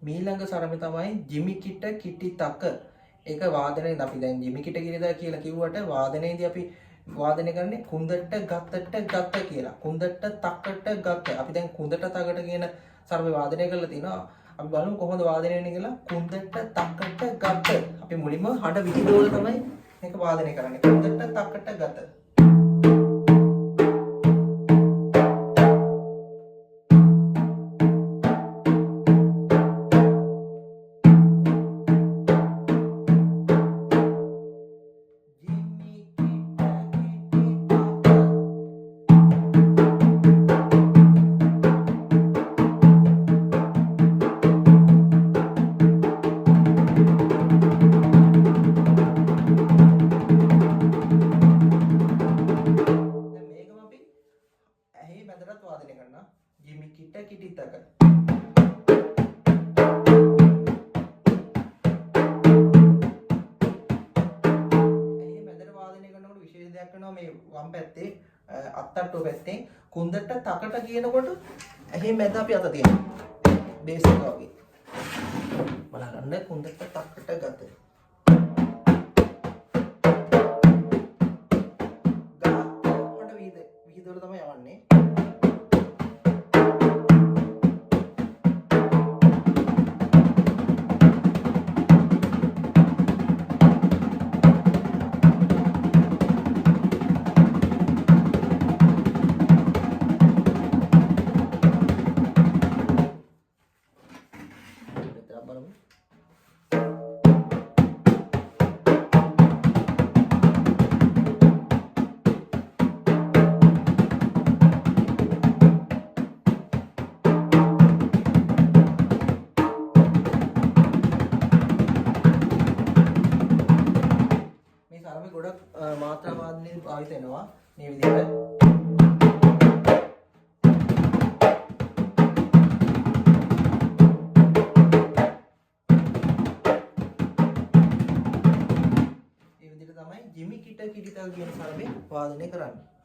මීළඟ සරම තමයි ජිමි කිට කිටි තක. ඒක වාදනයේ අපි දැන් ජිමි කිට කියලා කිව්වට වාදනයේදී අපි වාදනය කරන්නේ කුන්දට ගත්තට ගත්ත කියලා. කුන්දට තක්කට ගත්ත. අපි දැන් කුන්දට තකට කියන සරම වාදනය කරලා තිනවා. අපි බලමු කොහොමද වාදනය වෙන්නේ කියලා. කුන්දට තක්කට ගත්ත. අපි මුලින්ම හඬ විහිදුවල තමයි මේක වාදනය කරන්නේ. කුන්දට තක්කට ගත්ත. වාදනය කරනවා ජිමි කිට කිටි තක. එහි මැදට වාදනය කරනකොට විශේෂ දෙයක් වෙනවා මේ වම් පැත්තේ අත්තට්ටුව පැත්තෙන් කුන්දට තකට කියනකොට එහි මැද අපි අත තියෙනවා බේස් එක වගේ. බලන්න කුන්දට තකට ගත. ගාට විහිදවල තමයි යවන්නේ. ගොඩක් මාත්‍රා වාදනයේ භාවිත වෙනවා මේ විදිහට. මේ විදිහට තමයි ජිමි කිට කිටි තක කියන සරමේ වාදනය කරන්නේ.